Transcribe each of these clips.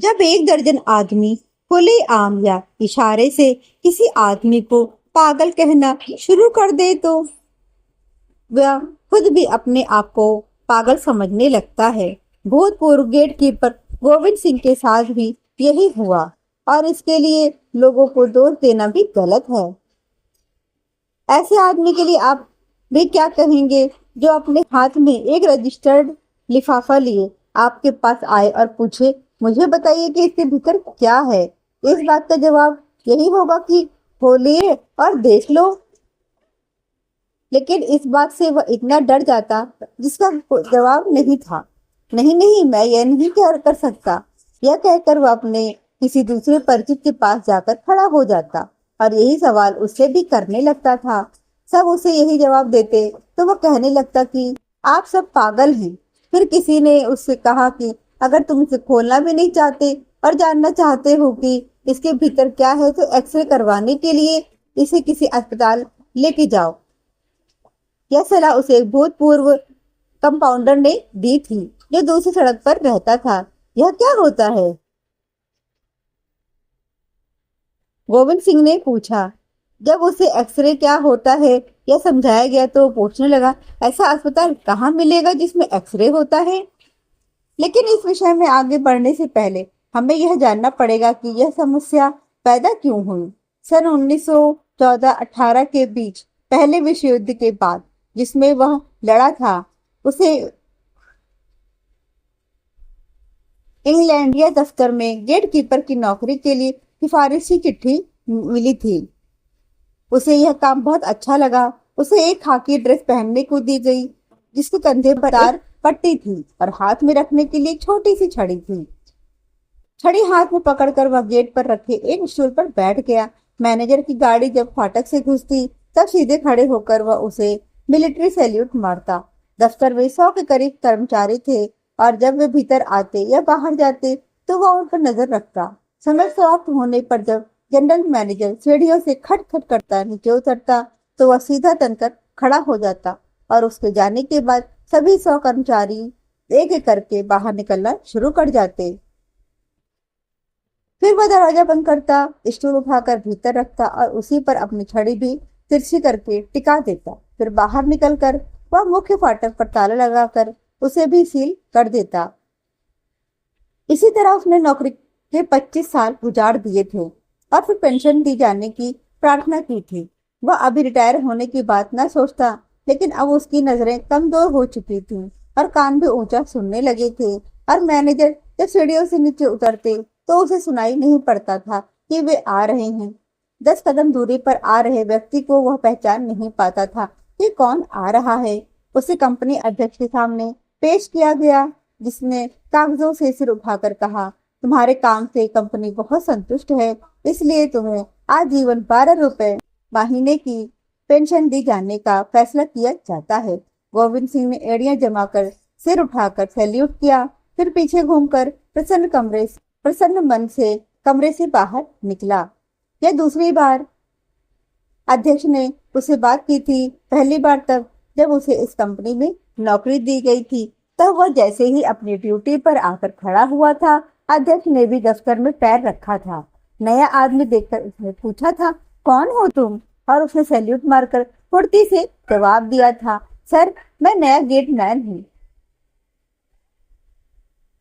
जब एक दर्जन आदमी खुले आम या इशारे से किसी आदमी को पागल कहना शुरू कर दे तो वह खुद भी अपने आप को पागल समझने लगता है। भूतपूर्व गेट कीपर गोविंद सिंह के साथ भी यही हुआ और इसके लिए लोगों को दोष देना भी गलत है। ऐसे आदमी के लिए आप भी क्या कहेंगे जो अपने हाथ में एक रजिस्टर्ड लिफाफा लिए आपके पास आए और पूछे, मुझे बताइए कि इसके भीतर क्या है। इस बात का जवाब यही होगा कि खोलिए और देख लो। लेकिन इस बात से वह इतना डर जाता जिसका जवाब नहीं था। नहीं नहीं, मैं यह नहीं कर सकता। यह कहकर वह अपने किसी दूसरे परिचित के पास जाकर खड़ा हो जाता और यही सवाल उससे भी करने लगता था। सब उसे यही जवाब देते तो वह कहने लगता कि आप सब पागल हैं। फिर किसी ने उससे कहा कि अगर तुम इसे खोलना भी नहीं चाहते और जानना चाहते हो कि इसके भीतर क्या है तो एक्सरे करवाने के लिए इसे किसी अस्पताल लेके जाओ। यह सलाह उसे एक भूतपूर्व कंपाउंडर ने दी थी जो दूसरी सड़क पर रहता था। यह क्या होता है? गोविंद सिंह ने पूछा। जब उसे एक्सरे क्या होता है यह समझाया गया तो पूछने लगा, ऐसा अस्पताल कहाँ मिलेगा जिसमें एक्सरे होता है? लेकिन इस विषय में आगे बढ़ने से पहले हमें यह जानना पड़ेगा कि यह समस्या पैदा क्यों हुई। सन 1914-18 के बीच पहले विश्व युद्ध के बाद जिसमें वह लड़ा था, उसे इंग्लैंडिया दफ्तर में गेट कीपर की नौकरी के लिए सिफारिशी चिट्ठी मिली थी। उसे यह काम बहुत अच्छा लगा। उसे एक खाकी ड्रेस पहनने को दी गई जिसके कंधे पर तार पट्टी थी और हाथ में रखने के लिए एक छोटी सी छड़ी थी। छड़ी हाथ में पकड़कर वह गेट पर रखे एक स्टूल पर बैठ गया। मैनेजर की गाड़ी जब फाटक से घुसती तब सीधे खड़े होकर वह उसे मिलिट्री सैल्यूट मारता। दफ्तर में 100 के करीब कर्मचारी थे और जब वे भीतर आते या बाहर जाते तो वह उन पर नजर रखता। समय समाप्त होने पर जब जनरल मैनेजर सीढ़ियों से खट खट करता नीचे उतरता तो वह सीधा तनकर खड़ा हो जाता और उसके जाने के बाद सभी 100 कर्मचारी एक एक करके बाहर निकलना शुरू कर जाते। फिर वह दरवाजा बंद करता, स्टूल उठाकर भीतर रखता और उसी पर अपनी छड़ी भी तिरछी करके टिका देता। फिर बाहर निकलकर वह मुख्य फाटक पर ताला लगाकर उसे भी सील कर देता। इसी तरह उसने नौकरी के 25 साल गुजार दिए थे और फिर पेंशन दी जाने की प्रार्थना की थी। वह अभी रिटायर होने की बात न सोचता, लेकिन अब उसकी नजरें कमजोर हो चुकी थीं और कान भी ऊंचा सुनने लगे थे और मैनेजर जब सीढ़ियों से नीचे उतरते तो उसे सुनाई नहीं पड़ता था कि वे आ रहे हैं। 10 कदम दूरी पर आ रहे व्यक्ति को वह पहचान नहीं पाता था कि कौन आ रहा है। उसे कंपनी अध्यक्ष के सामने पेश किया गया जिसने कागजों से सिर उठाकर कहा, तुम्हारे काम से कंपनी बहुत संतुष्ट है, इसलिए तुम्हें आजीवन 12 रुपए महीने की पेंशन दी जाने का फैसला किया जाता है। गोविंद सिंह ने एड़ियां जमाकर सिर उठाकर सैल्यूट किया, फिर पीछे घूमकर प्रसन्न मन से कमरे से बाहर निकला। यह दूसरी बार अध्यक्ष ने उससे बात की थी। पहली बार तब जब उसे इस कंपनी में नौकरी दी गई थी, तब वह जैसे ही अपनी ड्यूटी पर आकर खड़ा हुआ था, अध्यक्ष ने भी दफ्तर में पैर रखा था। नया आदमी देखकर उसने पूछा था, कौन हो तुम? और उसने सैल्यूट मारकर फुर्ती से जवाब दिया था, सर मैं नया गेट मैन हूँ।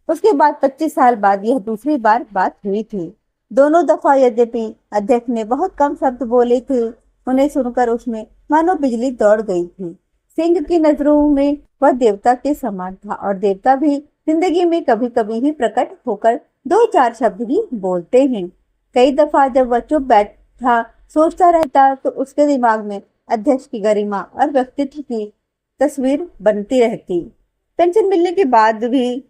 उसके बाद 25 साल बाद यह दूसरी बार बात हुई थी। दोनों दफा यद्यपि अध्यक्ष ने बहुत कम शब्द बोले थे, उन्हें सुनकर उसमें मानो बिजली दौड़ गई थी। सिंह की नजरों में वह देवता के समान था और देवता भी जिंदगी में कभी कभी ही प्रकट होकर 2-4 शब्द ही बोलते हैं। कई दफा जब वह चुप बैठा सोचता रहता तो उसके दिमाग में अध्यक्ष की गरिमा और व्यक्तित्व की तस्वीर बनती रहती। पेंशन मिलने के बाद भी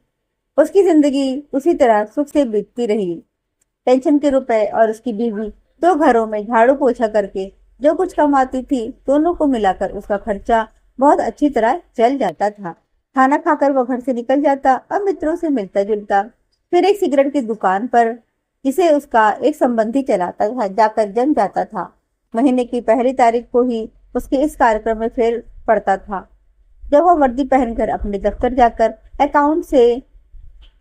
उसकी जिंदगी उसी तरह सुख से बीतती रही। पेंशन के रुपए और उसकी बीवी 2 घरों में झाड़ू पोछा करके जो कुछ कमाती थी, दोनों को मिलाकर उसका खर्चा बहुत अच्छी तरह चल जाता था। खाना खाकर वह घर से निकल जाता और मित्रों से मिलता जुलता, फिर एक सिगरेट की दुकान पर जिसे उसका एक संबंधी चलाता था जाकर जम जाता था। महीने की पहली तारीख को ही उसके इस कार्यक्रम में फेर पड़ता था जब वह वर्दी पहनकर अपने दफ्तर जाकर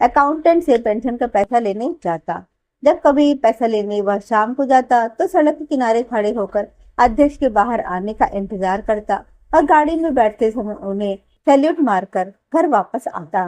अकाउंटेंट से पेंशन का पैसा लेने जाता। जब कभी पैसा लेने वह शाम को जाता तो सड़क के किनारे खड़े होकर अध्यक्ष के बाहर आने का इंतजार करता और गाड़ी में बैठते समय उन्हें सैल्यूट मारकर घर वापस आता।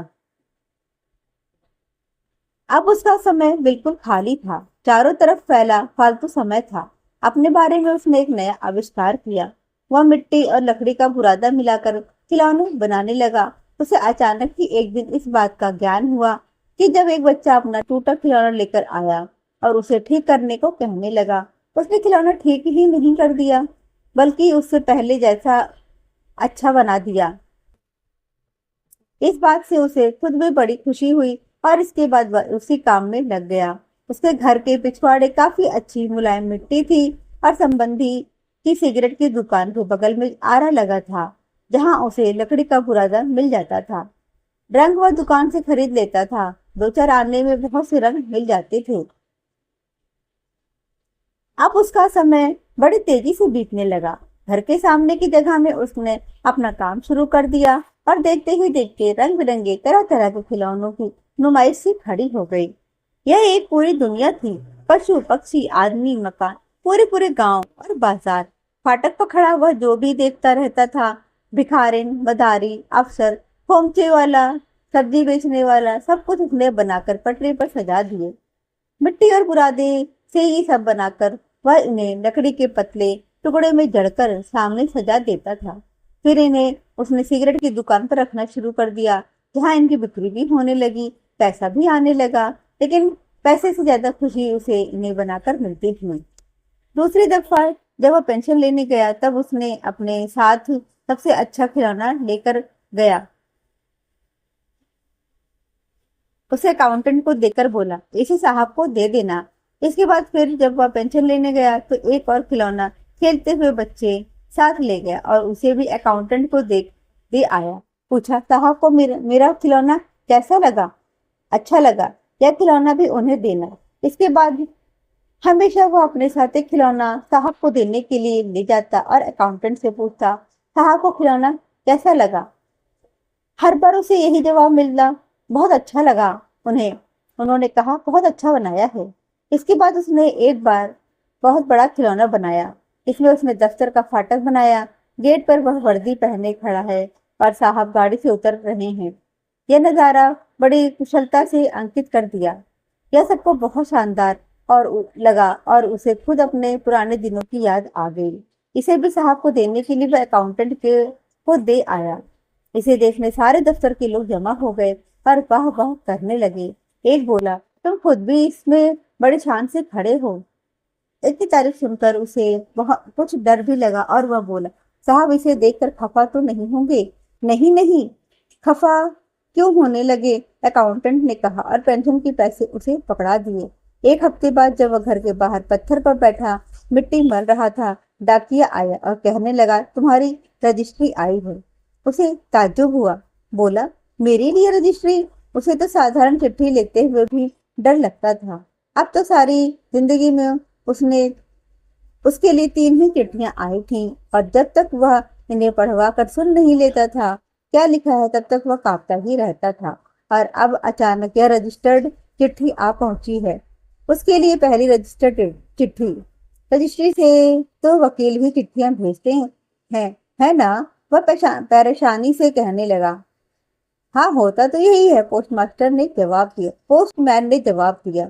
अब उसका समय बिल्कुल खाली था, चारों तरफ फैला फालतू समय था। अपने बारे में उसने एक नया आविष्कार किया। वह मिट्टी और लकड़ी का बुरादा मिलाकर खिलौने बनाने लगा। उसे अचानक ही एक दिन इस बात का ज्ञान हुआ कि जब एक बच्चा अपना टूटा खिलौना लेकर आया और उसे ठीक करने को कहने लगा, उसने खिलौना ठीक ही नहीं कर दिया, बल्कि उससे पहले जैसा अच्छा बना दिया। इस बात से उसे खुद में बड़ी खुशी हुई और इसके बाद वह उसी काम में लग गया। उसके घर के पिछवाड़े काफी अच्छी मुलायम मिट्टी थी और संबंधी की सिगरेट की दुकान के बगल में आरा लगा था, जहां उसे लकड़ी का बुरादा मिल जाता था। रंग वह दुकान से खरीद लेता था। दो चार आने में बहुत से रंग मिल जाते थे। अब उसका समय बड़ी तेजी से बीतने लगा। घर के सामने की जगह में उसने अपना काम शुरू कर दिया और देखते ही देखते रंग बिरंगे तरह तरह के खिलौनों की नुमाइश सी खड़ी हो गई। यह एक पूरी दुनिया थी। पशु पक्षी आदमी मकान, पूरे पूरे गांव और बाजार। फाटक पर खड़ा हुआ जो भी देखता रहता था, भिखारिन, मदारी, अफसर, खोमचे वाला, सब्जी बेचने वाला, सब कुछ उसने बनाकर पटरी पर सजा दिए। मिट्टी और बुरादे से ये सब बनाकर वह इन्हें लकड़ी के पतले टुकड़े में जड़कर सामने सजा देता था। फिर इन्हें उसने सिगरेट की दुकान पर रखना शुरू कर दिया, जहां इनकी बिक्री भी होने लगी, पैसा भी आने लगा। लेकिन पैसे से ज्यादा खुशी उसे इन्हें बनाकर मिलती थी। दूसरी दफा जब वह पेंशन लेने गया तब उसने अपने साथ सबसे अच्छा खिलौना लेकर गया। उसे अकाउंटेंट को देकर बोला, इसे साहब को दे देना। इसके बाद फिर जब वह पेंशन लेने गया तो एक और खिलौना खेलते हुए बच्चे साथ ले गया और उसे भी अकाउंटेंट को दे आया। पूछा, साहब को मेरा खिलौना कैसा लगा? अच्छा लगा, यह खिलौना भी उन्हें देना। इसके बाद हमेशा वो अपने साथ एक खिलौना साहब को देने के लिए ले जाता और अकाउंटेंट से पूछता, साहब को खिलौना कैसा लगा? हर बार उसे यही जवाब मिलता, बहुत अच्छा लगा उन्हें। उन्होंने कहा, बहुत अच्छा बनाया है। इसके बाद उसने एक बार बहुत बड़ा खिलौना बनाया। इसमें उसने दफ्तर का फाटक बनाया। गेट पर वह वर्दी पहने खड़ा है और साहब गाड़ी से उतर रहे हैं। यह नजारा बड़ी कुशलता से अंकित कर दिया। यह सबको बहुत शानदार लगा और उसे खुद अपने पुराने दिनों की याद आ गई। इसे भी साहब को देने के लिए वह अकाउंटेंट के को दे आया। इसे देखने सारे दफ्तर के लोग जमा हो गए और वाह वाह करने लगे। एक बोला, तुम खुद भी इसमें बड़े शान से खड़े हो। इतनी तारीफ सुनकर उसे बहुत कुछ डर भी लगा और वह बोला, साहब इसे देखकर खफा तो नहीं होंगे? नहीं नहीं, खफा क्यों होने लगे? अकाउंटेंट ने कहा और पेंशन के पैसे उसे पकड़ा दिए। एक हफ्ते बाद जब वह घर के बाहर पत्थर पर बैठा मिट्टी मल रहा था, डाकिया आया और कहने लगा, तुम्हारी रजिस्ट्री आई है। उसे ताज्जुब हुआ। बोला, मेरे लिए रजिस्ट्री? उसे तो साधारण चिट्ठी लेते हुए भी डर लगता था। अब तो सारी जिंदगी में उसने उसके लिए 3 ही चिट्ठियां आई थीं और जब तक वह इन्हें पढ़वा कर सुन नहीं लेता था क्या लिखा है तब तक वह कांपता ही रहता था। और अब अचानक यह रजिस्टर्ड चिट्ठी आ पहुंची है। उसके लिए पहली रजिस्टर्ड चिट्ठी। रजिस्ट्री से तो वकील भी चिट्ठियां भेजते हैं, है ना? वह परेशानी से कहने लगा। हाँ, होता तो यही है, पोस्टमैन ने जवाब दिया।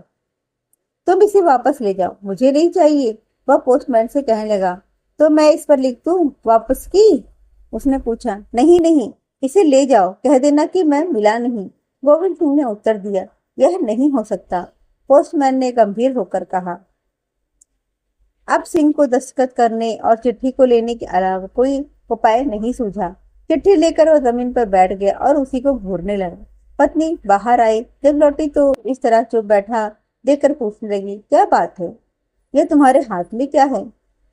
तुम इसे वापस ले जाओ, मुझे नहीं चाहिए। वह पोस्टमैन से कहने लगा, तो मैं इस पर लिख दूं वापस की? उसने पूछा, नहीं नहीं, इसे ले जाओ, कह देना कि मैं मिला नहीं। गोविंद सिंह ने उत्तर दिया, यह नहीं हो सकता। पोस्टमैन ने गंभीर होकर कहा। अब सिंह को दस्तखत करने और चिट्ठी को लेने के अलावा कोई उपाय नहीं सूझा। चिट्ठी लेकर वह जमीन पर बैठ गया और उसी को घूरने लगा। पत्नी बाहर आई। जब लौटी तो इस तरह चुप बैठा देखकर पूछने लगी, क्या बात है? यह तुम्हारे हाथ में क्या है?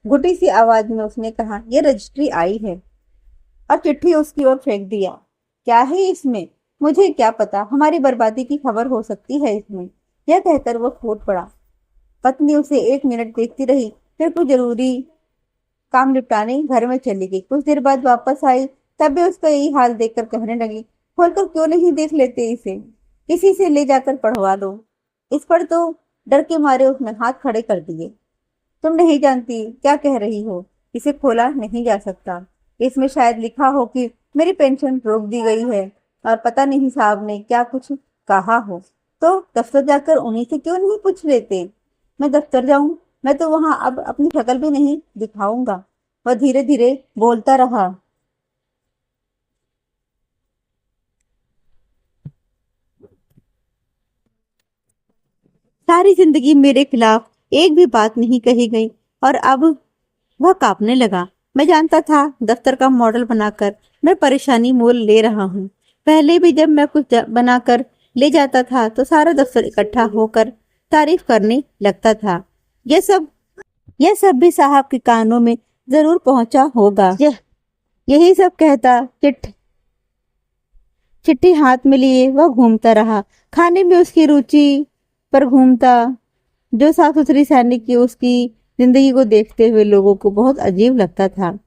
घुटी सी आवाज में उसने कहा, यह रजिस्ट्री आई है। और चिट्ठी उसकी ओर फेंक दिया। क्या है इसमें? मुझे क्या पता, हमारी बर्बादी की खबर हो सकती है इसमें। यह कहकर वो फूट पड़ा। पत्नी उसे 1 मिनट देखती रही, फिर कुछ जरूरी काम निपटाने घर में चली गई। कुछ देर बाद वापस आई, तब भी उसका यही हाल देखकर कहने लगी, खोलकर क्यों नहीं देख लेते इसे? किसी से ले जाकर पढ़वा दो। इस पर तो डर के मारे उसने हाथ खड़े कर दिए। तुम नहीं जानती क्या कह रही हो, इसे खोला नहीं जा सकता। इसमें शायद लिखा हो कि मेरी पेंशन रोक दी गई है, और पता नहीं साहब ने क्या कुछ कहा हो। तो दफ्तर जाकर उन्हीं से क्यों नहीं पूछ लेते। मैं दफ्तर जाऊं? मैं तो वहां अब अपनी शक्ल भी नहीं दिखाऊंगा। वह धीरे धीरे बोलता रहा। सारी जिंदगी मेरे खिलाफ एक भी बात नहीं कही गई, और अब वह कांपने लगा। मैं जानता था दफ्तर का मॉडल बनाकर मैं परेशानी मोल ले रहा हूँ। पहले भी जब मैं कुछ बनाकर ले जाता था तो सारा दफ्तर इकट्ठा होकर तारीफ करने लगता था। यह सब यह सब भी साहब के कानों में जरूर पहुंचा होगा। यही सब कहता चिट्ठी हाथ में लिए वह घूमता रहा। खाने में उसकी रुचि पर घूमता। जो साफ सुथरी सैनिक की उसकी जिंदगी को देखते हुए लोगों को बहुत अजीब लगता था।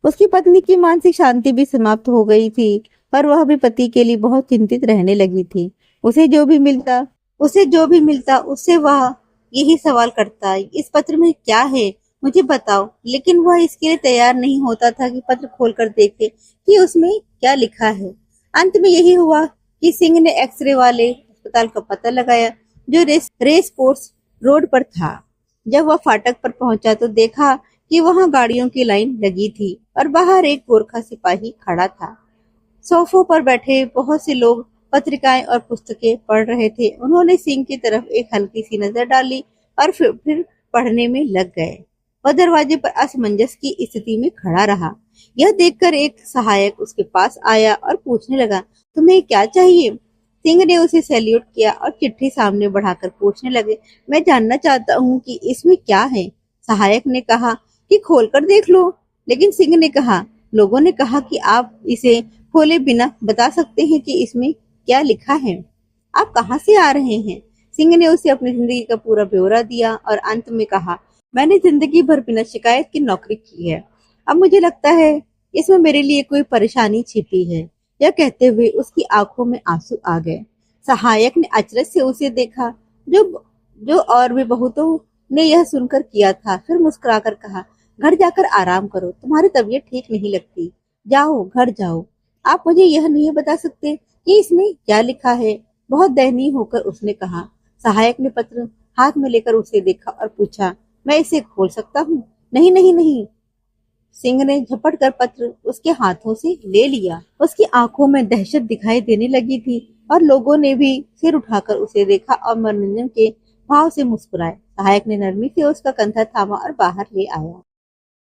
उसकी पत्नी की मानसिक शांति भी समाप्त हो गई थी, और वह भी पति के लिए बहुत चिंतित रहने लगी थी। उसे जो भी मिलता उससे वह यही सवाल करता, इस पत्र में क्या है, मुझे बताओ। लेकिन वह इसके लिए तैयार नहीं होता था कि पत्र खोलकर देखे कि उसमें क्या लिखा है। अंत में यही हुआ कि सिंह ने एक्सरे वाले अस्पताल का पता लगाया, जो रेस कोर्स रोड पर था। जब वह फाटक पर पहुंचा तो देखा कि वहां गाड़ियों की लाइन लगी थी और बाहर एक गोरखा सिपाही खड़ा था। सोफों पर बैठे बहुत से लोग पत्रिकाएं और पुस्तकें पढ़ रहे थे। उन्होंने सिंह की तरफ एक हल्की सी नजर डाली और फिर पढ़ने में लग गए। वह दरवाजे पर असमंजस की स्थिति में खड़ा रहा। यह देखकर एक सहायक उसके पास आया और पूछने लगा, तुम्हें क्या चाहिए? सिंह ने उसे सैल्यूट किया और चिट्ठी सामने बढ़ाकर पूछने लगे, मैं जानना चाहता हूँ कि इसमें क्या है। सहायक ने कहा कि खोलकर देख लो। लेकिन सिंह ने कहा, लोगों ने कहा कि आप इसे खोले बिना बता सकते हैं कि इसमें क्या लिखा है। आप कहाँ से आ रहे हैं? सिंह ने उसे अपनी जिंदगी का पूरा ब्यौरा दिया और अंत में कहा, मैंने जिंदगी भर बिना शिकायत की नौकरी की है। अब मुझे लगता है इसमें मेरे लिए कोई परेशानी छिपी है। यह कहते हुए उसकी आंखों में आंसू आ गए। सहायक ने अचरज से उसे देखा, जो जो और भी बहुतों ने यह सुनकर किया था। फिर मुस्कुराकर कहा, घर जाकर आराम करो, तुम्हारी तबीयत ठीक नहीं लगती। जाओ, घर जाओ। आप मुझे यह नहीं बता सकते कि इसमें क्या लिखा है? बहुत दयनीय होकर उसने कहा। सहायक ने पत्र हाथ में लेकर उसे देखा और पूछा, मैं इसे खोल सकता हूँ? नहीं नहीं नहीं। सिंह ने झपट कर पत्र उसके हाथों से ले लिया। उसकी आंखों में दहशत दिखाई देने लगी थी, और लोगों ने भी सिर उठाकर उसे देखा और मनोरंजन के भाव से मुस्कुराए। सहायक ने नरमी से उसका कंधा थामा और बाहर ले आया।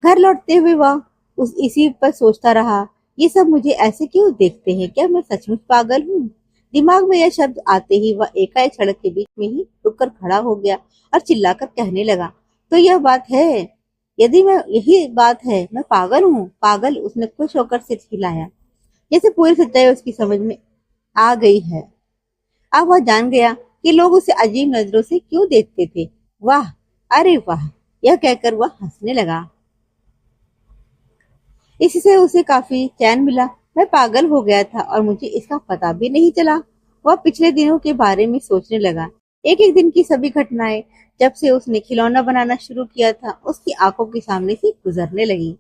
घर लौटते हुए वह उस इसी पर सोचता रहा, ये सब मुझे ऐसे क्यों देखते हैं? क्या मैं सचमुच पागल हूँ? दिमाग में यह शब्द आते ही वह एकाएक सड़क के बीच में ही रुककर खड़ा हो गया और चिल्लाकर कहने लगा, तो यह बात है? यदि मैं यही बात है, मैं पागल हूँ, पागल। उसने खुश होकर सिर हिलाया, जैसे पूरी सच्चाई उसकी समझ में आ गई है। अब वह जान गया कि लोग उसे अजीब नजरों से क्यों देखते थे। वाह, अरे वाह, यह कहकर वह हंसने लगा। इससे उसे काफी चैन मिला। मैं पागल हो गया था और मुझे इसका पता भी नहीं चला। वह पिछले दिनों के बारे में सोचने लगा। एक एक दिन की सभी घटनाएं जब से उसने खिलौना बनाना शुरू किया था उसकी आंखों के सामने से गुजरने लगी।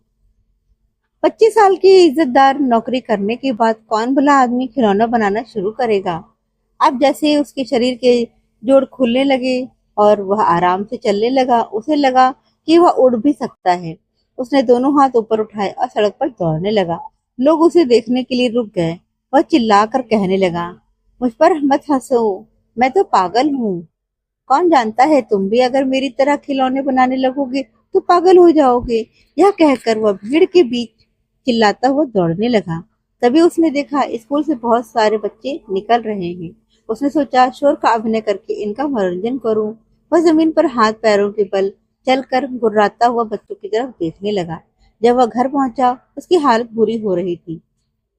25 साल की इज्जतदार नौकरी करने के बाद कौन भला आदमी खिलौना बनाना शुरू करेगा? अब जैसे उसके शरीर के जोड़ खुलने लगे और वह आराम से चलने लगा, उसे लगा कि वह उड़ भी सकता है। उसने दोनों हाथ ऊपर उठाए और सड़क पर दौड़ने लगा। लोग उसे देखने के लिए रुक गए। वह चिल्लाकर कहने लगा, मुझ पर मत हंसो, मैं तो पागल हूँ। कौन जानता है तुम भी अगर मेरी तरह खिलौने बनाने लगोगे तो पागल हो जाओगे। यह कहकर वह भीड़ के बीच चिल्लाता हुआ दौड़ने लगा। तभी उसने देखा स्कूल से बहुत सारे बच्चे निकल रहे हैं। उसने सोचा, शोर का अभिनय करके इनका मनोरंजन करूं। वह जमीन पर हाथ पैरों के बल चलकर गुर्राता हुआ बच्चों की तरफ देखने लगा। जब वह घर पहुंचा उसकी हालत बुरी हो रही थी।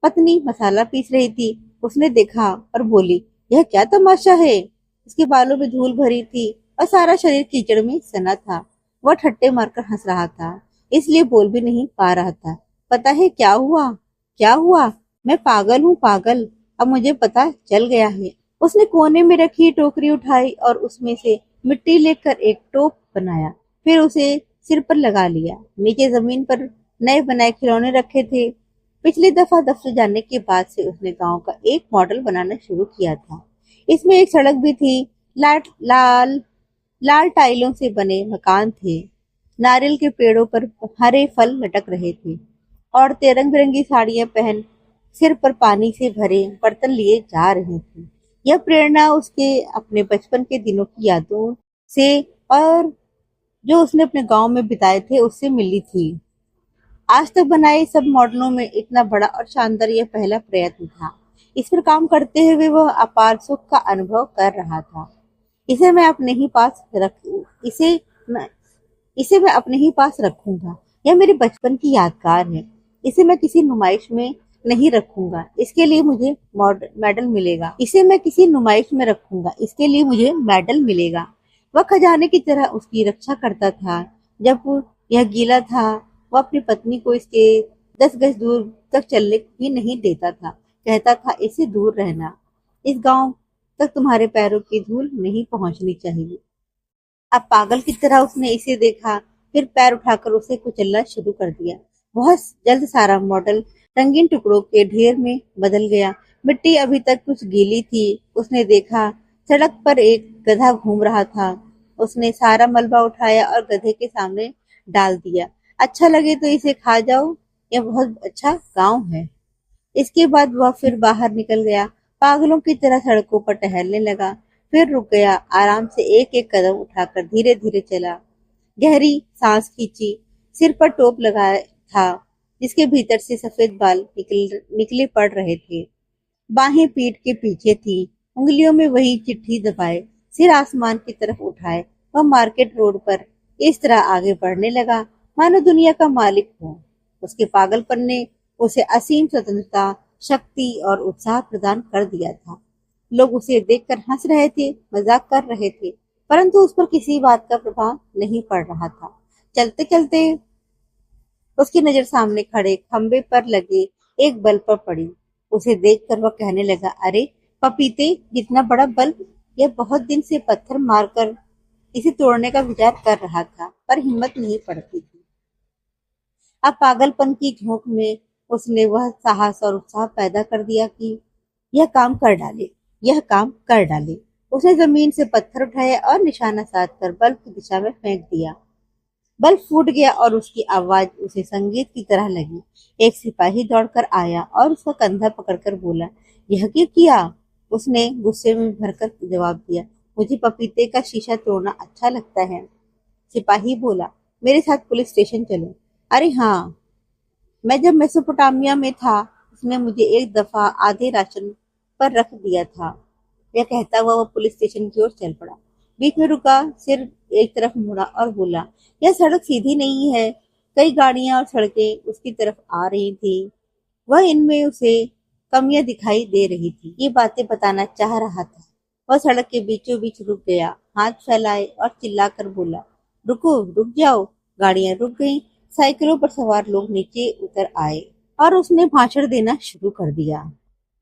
पत्नी मसाला पीस रही थी। उसने देखा और बोली, यह क्या तमाशा है? उसके बालों में धूल भरी थी और सारा शरीर कीचड़ में सना था। वह ठट्टे मारकर हंस रहा था, इसलिए बोल भी नहीं पा रहा था। पता है क्या हुआ? क्या हुआ? मैं पागल हूँ, पागल। अब मुझे पता चल गया है। उसने कोने में रखी टोकरी उठाई और उसमें से मिट्टी लेकर एक टोप बनाया। फिर उसे सिर पर लगा लिया। नीचे जमीन पर नए बनाए खिलौने रखे थे। पिछली दफा दफ्तर जाने के बाद से उसने गांव का एक मॉडल बनाना शुरू किया था। इसमें एक सड़क भी थी। लाट लाल लाल टाइलों से बने मकान थे। नारियल के पेड़ों पर हरे फल लटक रहे थे। औरतें रंग बिरंगी साड़ियां पहन सिर पर पानी से भरे बर्तन लिए जा रही थी। यह प्रेरणा उसके अपने बचपन के दिनों की यादों से और जो उसने अपने गांव में बिताए थे उससे मिली थी। आज तक बनाए सब मॉडलों में इतना बड़ा और शानदार यह पहला प्रयत्न था। इस पर काम करते हुए वह अपार सुख का अनुभव कर रहा था। इसे मैं अपने ही पास रख इसे मैं इसे मैं अपने ही पास रखूंगा। यह मेरे बचपन की यादगार है। इसे मैं किसी नुमाइश में नहीं रखूंगा। इसके लिए मुझे मेडल मिलेगा। इसे मैं किसी नुमाइश में रखूंगा। इसके लिए मुझे मेडल मिलेगा। वह खजाने की तरह उसकी रक्षा करता था। जब यह गीला था, वह अपनी पत्नी को इसके 10 गज दूर तक चलने भी नहीं देता था। कहता था, इससे दूर रहना। इस गांव तक तुम्हारे पैरों की धूल नहीं पहुंचनी चाहिए। अब पागल की तरह उसने इसे देखा, फिर पैर उठाकर उसे कुचलना शुरू कर दिया। बहुत जल्द सारा मॉडल रंगीन टुकड़ों के ढेर में बदल गया। मिट्टी अभी तक कुछ गीली थी। उसने देखा सड़क पर एक गधा घूम रहा था। उसने सारा मलबा उठाया और गधे के सामने डाल दिया। अच्छा लगे तो इसे खा जाओ, यह बहुत अच्छा गांव है। इसके बाद वह फिर बाहर निकल गया। पागलों की तरह सड़कों पर टहलने लगा। फिर रुक गया, आराम से एक एक कदम उठाकर धीरे धीरे चला। गहरी सांस खींची। सिर पर टोप लगाया था जिसके भीतर से सफेद बाल निकले पड़ रहे थे। बाहें पीठ के पीछे थी। उंगलियों में वही चिट्ठी दबाए, सिर आसमान की तरफ उठाए, वह मार्केट रोड पर इस तरह आगे बढ़ने लगा मानो दुनिया का मालिक हो। उसके पागलपन ने उसे असीम स्वतंत्रता, शक्ति और उत्साह प्रदान कर दिया था। लोग उसे देखकर हंस रहे थे, मजाक कर रहे थे, परंतु उस पर किसी बात का प्रभाव नहीं पड़ रहा था। चलते चलते उसकी नजर सामने खड़े खंबे पर लगे एक बल्ब पर पड़ी। उसे देखकर वह कहने लगा, अरे पपीते जितना बड़ा बल्ब! यह बहुत दिन से पत्थर मारकर इसे तोड़ने का विचार कर रहा था, पर हिम्मत नहीं पड़ती थी। अब पागलपन की झोंक में उसने वह साहस और उत्साह पैदा कर दिया कि यह काम कर डाले, यह काम कर डाले। उसने जमीन से पत्थर उठाया और निशाना साधकर बल्ब की दिशा में फेंक दिया। बल्ब फूट गया और उसकी आवाज उसे संगीत की तरह लगी। एक सिपाही दौड़कर आया और उसका कंधा पकड़कर बोला, यह क्या किया? उसने गुस्से में भरकर जवाब दिया, मुझे पपीते का शीशा तोड़ना अच्छा लगता है। सिपाही बोला, मेरे साथ पुलिस स्टेशन चलो। अरे हाँ, मैं जब मेसोपोटामिया में था उसने मुझे एक दफा आधे राशन पर रख दिया था। यह कहता हुआ वह पुलिस स्टेशन की ओर चल पड़ा। बीच में रुका, सिर एक तरफ मुड़ा और बोला, यह सड़क सीधी नहीं है। कई गाड़ियां और सड़कें उसकी तरफ आ रही थी। वह इनमें उसे कमियां दिखाई दे रही थी। ये बातें बताना चाह रहा था। वह सड़क के बीचों बीच रुक गया, हाथ फैलाए और चिल्लाकर बोला, रुको, रुक जाओ। गाड़ियां रुक गईं। साइकिलों पर सवार लोग नीचे उतर आए और उसने भाषण देना शुरू कर दिया।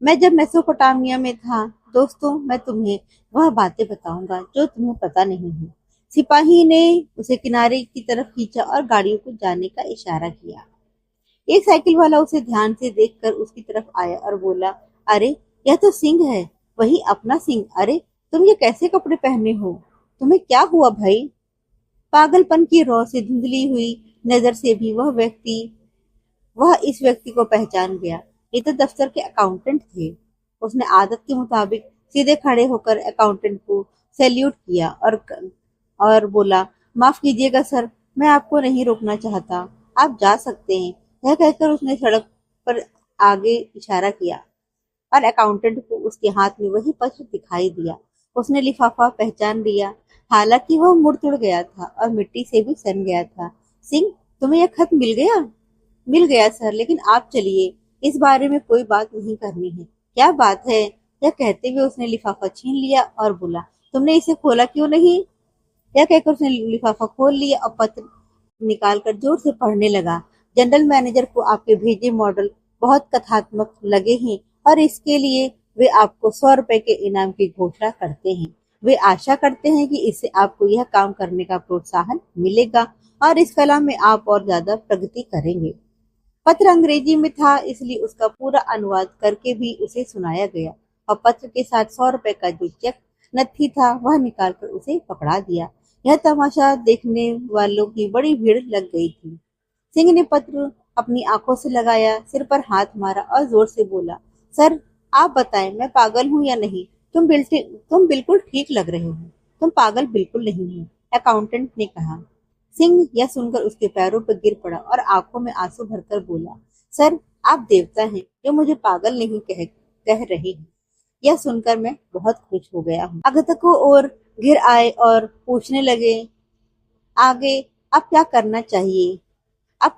मैं जब मेसोपोटामिया में था दोस्तों, मैं तुम्हें वह बातें बताऊंगा जो तुम्हें पता नहीं है। सिपाही ने उसे किनारे की तरफ खींचा और गाड़ियों को जाने का इशारा किया। एक साइकिल वाला उसे ध्यान से देखकर उसकी तरफ आया और बोला, अरे यह तो सिंह है, वही अपना सिंह। अरे तुम ये कैसे कपड़े पहने हो? तुम्हें क्या हुआ भाई? पागलपन की रौ से धुंधली हुई नजर से भी वह इस व्यक्ति को पहचान गया। ये तो दफ्तर के अकाउंटेंट थे। उसने आदत के मुताबिक सीधे खड़े होकर अकाउंटेंट को सैल्यूट किया और बोला, माफ कीजिएगा सर, मैं आपको नहीं रोकना चाहता, आप जा सकते हैं। यह कहकर उसने सड़क पर आगे इशारा किया और अकाउंटेंट को उसके हाथ में वही पत्र दिखाई दिया। उसने लिफाफा पहचान लिया। हालांकि वह मुड़ तुड़ गया था और मिट्टी से भी सन गया था। सिंह, तुम्हें यह खत मिल गया? मिल गया सर, लेकिन आप चलिए, इस बारे में कोई बात नहीं करनी है। क्या बात है? यह कहते हुए उसने लिफाफा छीन लिया और बोला, तुमने इसे खोला क्यों नहीं? यह कहकर उसने लिफाफा खोल लिया और पत्र निकालकर जोर से पढ़ने लगा। जनरल मैनेजर को आपके भेजे मॉडल बहुत कथात्मक लगे हैं और इसके लिए वे आपको 100 रुपए के इनाम की घोषणा करते हैं। वे आशा करते हैं कि इससे आपको यह काम करने का प्रोत्साहन मिलेगा और इस कला में आप और ज्यादा प्रगति करेंगे। पत्र अंग्रेजी में था, इसलिए उसका पूरा अनुवाद करके भी उसे सुनाया गया और पत्र के साथ 100 रुपए का जो चेक नत्थी था वह निकालकर उसे पकड़ा दिया। यह तमाशा देखने वालों की बड़ी भीड़ लग गई थी। सिंह ने पत्र अपनी आंखों से लगाया, सिर पर हाथ मारा और जोर से बोला, सर आप बताएं, मैं पागल हूँ या नहीं? तुम बिल्कुल ठीक लग रहे हो। तुम पागल बिल्कुल नहीं हो, अकाउंटेंट ने कहा। सिंह यह सुनकर उसके पैरों पर गिर पड़ा और आंखों में आंसू भरकर बोला, सर आप देवता हैं जो मुझे पागल नहीं कह रहे हैं। यह सुनकर मैं बहुत खुश हो गया हूँ। आगंतुकों और घिर आए और पूछने लगे, आगे अब क्या करना चाहिए? आप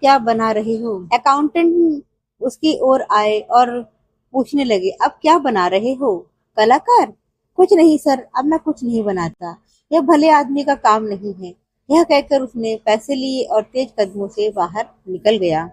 क्या बना रहे हो? अकाउंटेंट उसकी ओर आए और पूछने लगे, अब क्या बना रहे हो? कलाकार? कुछ नहीं सर, अब मैं कुछ नहीं बनाता। यह भले आदमी का काम नहीं है। यह कहकर उसने पैसे लिए और तेज कदमों से बाहर निकल गया।